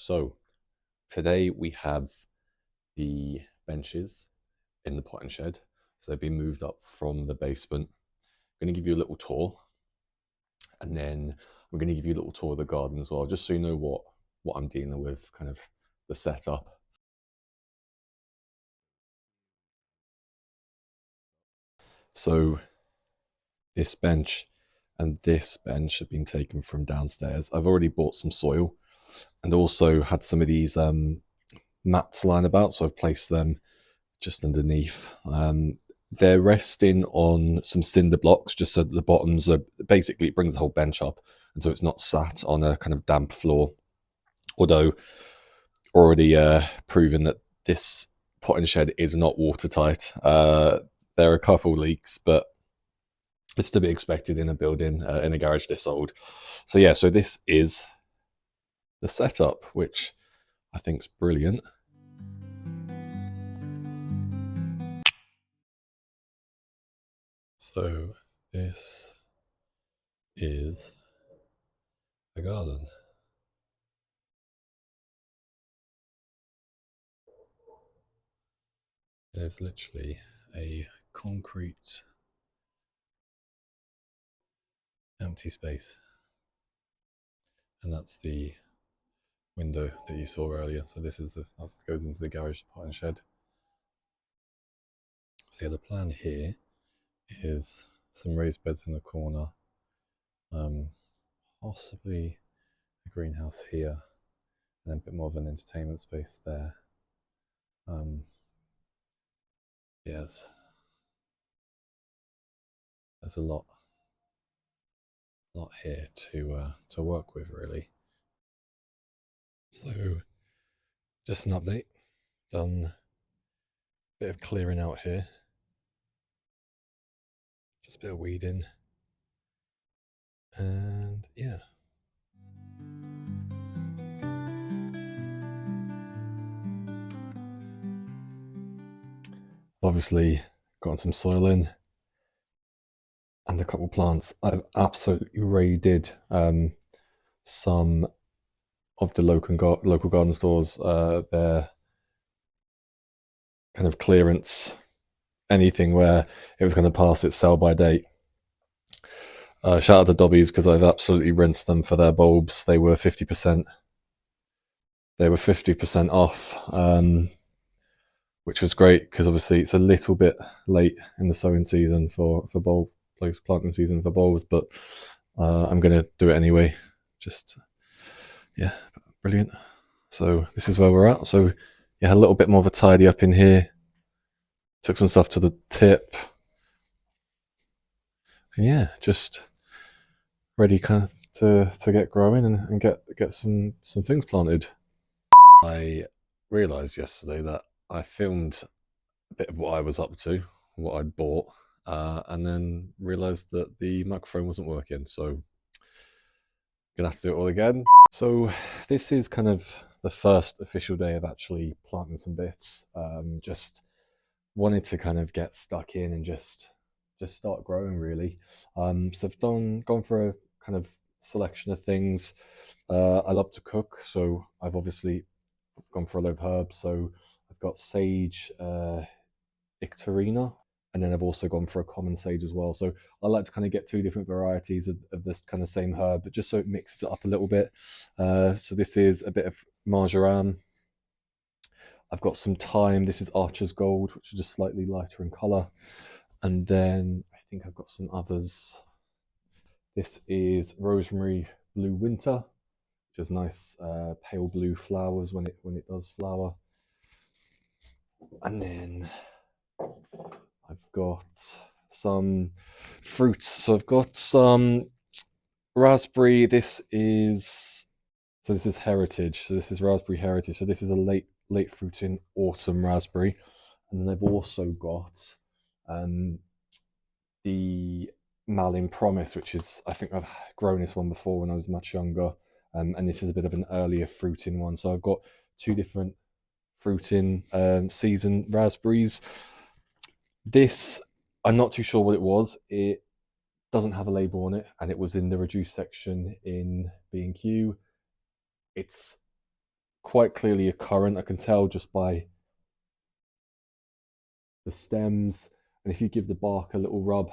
So today we have the benches in the potting shed. So they've been moved up from the basement. I'm going to give you a little tour, and then I'm going to give you a little tour of the garden as well, just so you know what I'm dealing with, kind of the setup. So this bench and this bench have been taken from downstairs. I've already bought some soil and also had some of these mats lying about, so I've placed them just underneath. They're resting on some cinder blocks just so that the bottoms are basically, it brings the whole bench up, and so it's not sat on a kind of damp floor. Although already proven that this potting shed is not watertight. There are a couple leaks, but it's to be expected in a building, in a garage this old. So yeah, so this is the setup, which I think is brilliant. So this is the garden. There's literally a concrete empty space, and that's the window that you saw earlier. So this is that goes into the garage potting shed. So yeah, the plan here is some raised beds in the corner, possibly a greenhouse here, and then a bit more of an entertainment space there. Yes, there's a lot here to work with, really. So just an update. Done a bit of clearing out here, just a bit of weeding, and yeah. Obviously gotten some soil in and a couple plants. I've absolutely raided some of the local garden stores, their kind of clearance, anything where it was going to pass its sell by date. Shout out to Dobbies, because I've absolutely rinsed them for their bulbs. They were 50%. They were 50% off, which was great, because obviously it's a little bit late in the sowing season for bulb planting season for bulbs, but I'm going to do it anyway. Just yeah, brilliant. So this is where we're at. So yeah, a little bit more of a tidy up in here. Took some stuff to the tip. And yeah, just ready kind of to get growing and get some things planted. I realised yesterday that I filmed a bit of what I was up to, what I'd bought, and then realised that the microphone wasn't working, so gonna have to do it all again. So this is kind of the first official day of actually planting some bits. Just wanted to kind of get stuck in and just start growing, really. So I've gone for a kind of selection of things. I love to cook, so I've obviously gone for a lot of herbs. So I've got sage, icterina, and then I've also gone for a common sage as well. So I like to kind of get two different varieties of this kind of same herb, but just so it mixes it up a little bit. So this is a bit of marjoram. I've got some thyme. This is Archer's Gold, which is just slightly lighter in colour. And then I think I've got some others. This is Rosemary Blue Winter, which is nice pale blue flowers when it does flower. And then I've got some fruits. So I've got some raspberry. This is heritage. So this is raspberry heritage. So this is a late fruiting autumn raspberry. And then I've also got the Malin Promise, which is, I think I've grown this one before when I was much younger. And this is a bit of an earlier fruiting one. So I've got two different fruiting season raspberries. This, I'm not too sure what it was. It doesn't have a label on it, and it was in the reduced section in B&Q. It's quite clearly a currant. I can tell just by the stems, and if you give the bark a little rub,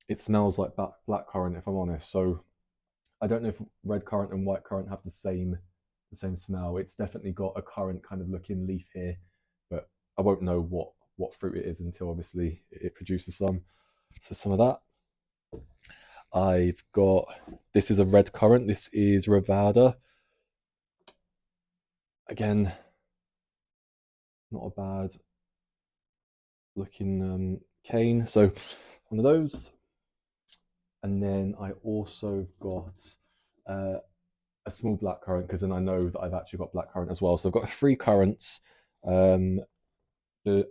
it smells like black currant, if I'm honest. So I don't know if red currant and white currant have the same smell. It's definitely got a currant kind of looking leaf here, but I won't know what fruit it is until obviously it produces some. So some of that. I've got, this is a red currant. This is Ravada. Again, not a bad looking cane. So one of those. And then I also got a small black currant, because then I know that I've actually got black currant as well. So I've got 3 currants, the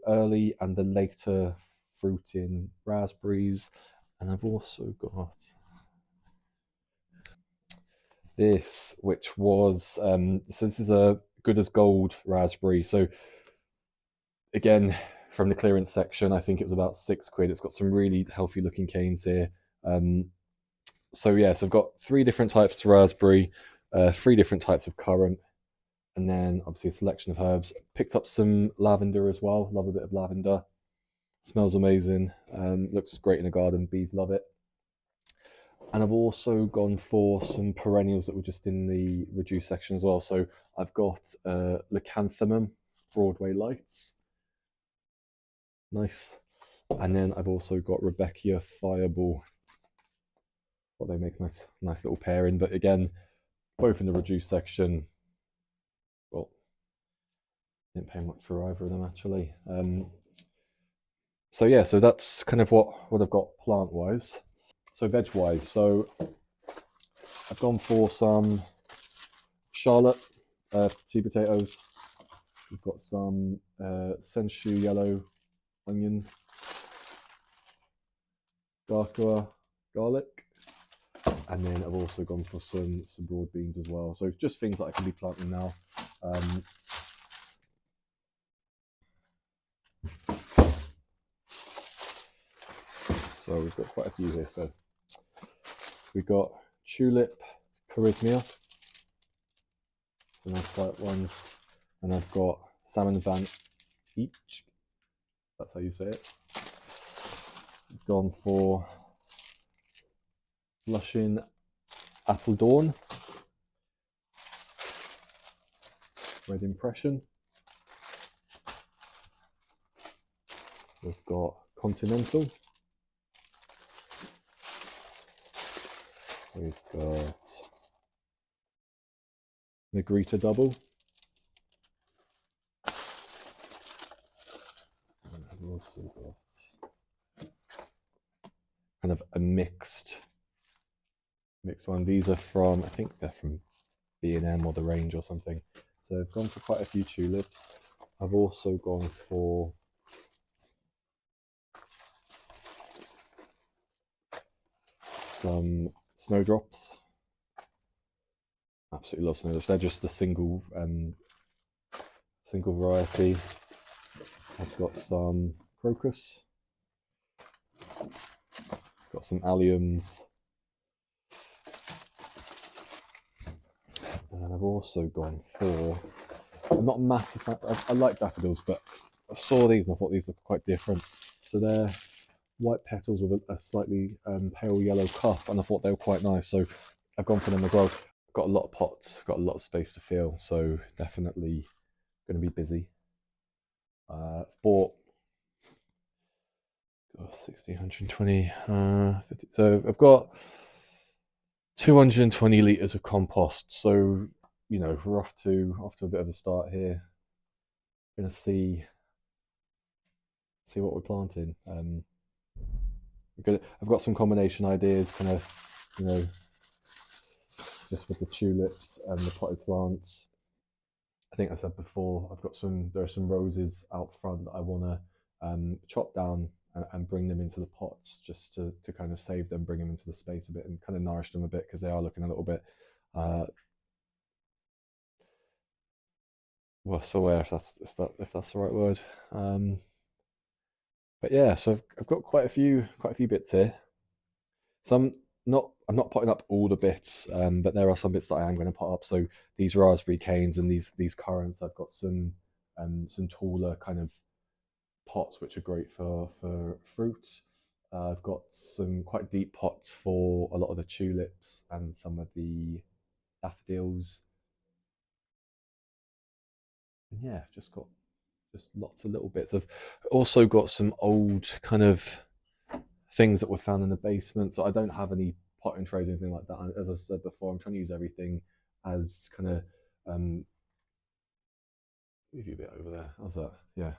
early and the later fruiting raspberries. And I've also got this, which was, so this is a good as gold raspberry. So again, from the clearance section, I think it was about £6. It's got some really healthy looking canes here. So yeah, so I've got 3 different types of raspberry, 3 different types of currant, and then obviously a selection of herbs. Picked up some lavender as well. Love a bit of lavender. Smells amazing. Looks great in a garden. Bees love it. And I've also gone for some perennials that were just in the reduced section as well. So I've got Lycanthemum, Broadway Lights. Nice. And then I've also got Rebecca Fireball. Well, they make nice little pairing. But again, both in the reduced section. Well, didn't pay much for either of them actually. So yeah, so that's kind of what I've got plant wise. So veg wise, so I've gone for some Charlotte sweet potatoes. We've got some Senshu yellow onion, Darkwa garlic, and then I've also gone for some broad beans as well. So just things that I can be planting now. So we've got quite a few here. So we've got tulip charismia, some nice white ones, and I've got salmon van each. That's how you say it. We've gone for blushing apple dawn, red impression. We've got continental. We've got Negrita double. And I've also got kind of a mixed one. These are from, I think they're from B&M or the range or something. So I've gone for quite a few tulips. I've also gone for some snowdrops. Absolutely love snowdrops. They're just a single variety. I've got some crocus. Got some alliums. And I've also gone for, I'm not a massive fan, I like daffodils, but I saw these and I thought these look quite different. So they're white petals with a slightly pale yellow cup, and I thought they were quite nice. So I've gone for them as well. Got a lot of pots, got a lot of space to fill, so definitely going to be busy. Bought 60, 120, 50. So I've got 220 litres of compost. So, you know, we're off to a bit of a start here. Going to see what we're planting. I've got some combination ideas, kind of, you know, just with the tulips and the potted plants. I think I said before, there are some roses out front that I want to chop down and bring them into the pots, just to kind of save them, bring them into the space a bit and kind of nourish them a bit, because they are looking a little bit worse for wear, if that's the right word. But yeah, so I've got quite a few bits here. Some not I'm not putting up all the bits, but there are some bits that I am going to put up. So these raspberry canes and these currants. I've got some taller kind of pots which are great for fruit. I've got some quite deep pots for a lot of the tulips and some of the daffodils. And yeah, just lots of little bits. I've also got some old kind of things that were found in the basement. So I don't have any potting trays or anything like that. As I said before, I'm trying to use everything as kind of move you a bit over there. How's that? Yeah.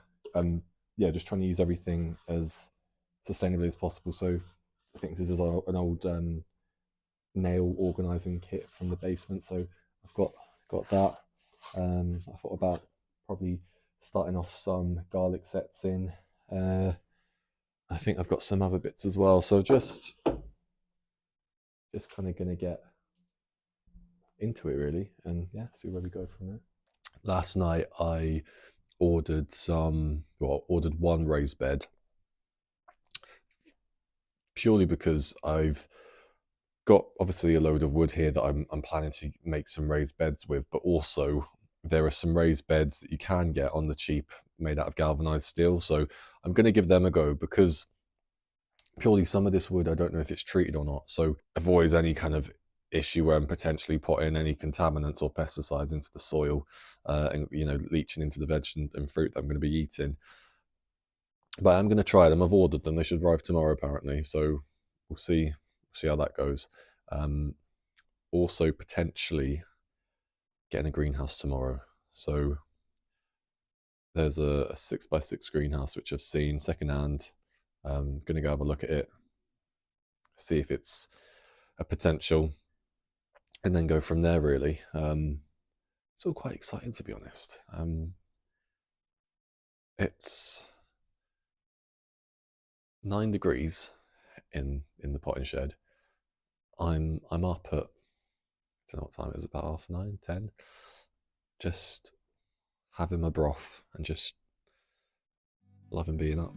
Yeah, just trying to use everything as sustainably as possible. So I think this is an old nail organizing kit from the basement. So I've got that. I thought about probably starting off some garlic sets in. I think I've got some other bits as well. So just kind of gonna get into it really, and yeah, see where we go from there. Last night I ordered one raised bed purely because I've got obviously a load of wood here that I'm planning to make some raised beds with, but also there are some raised beds that you can get on the cheap made out of galvanized steel. So I'm going to give them a go because purely some of this wood, I don't know if it's treated or not. So avoids any kind of issue where I'm potentially putting any contaminants or pesticides into the soil and, leaching into the veg and fruit that I'm going to be eating. But I'm going to try them. I've ordered them. They should arrive tomorrow, apparently. So we'll see how that goes. Also, potentially getting a greenhouse tomorrow. So there's a 6x6 greenhouse which I've seen secondhand. I'm going to go have a look at it, see if it's a potential, and then go from there. Really, it's all quite exciting to be honest. It's 9 degrees in the potting shed. I'm up at, I don't know what time it is, about 9:30, 10, just having my broth and just loving being up.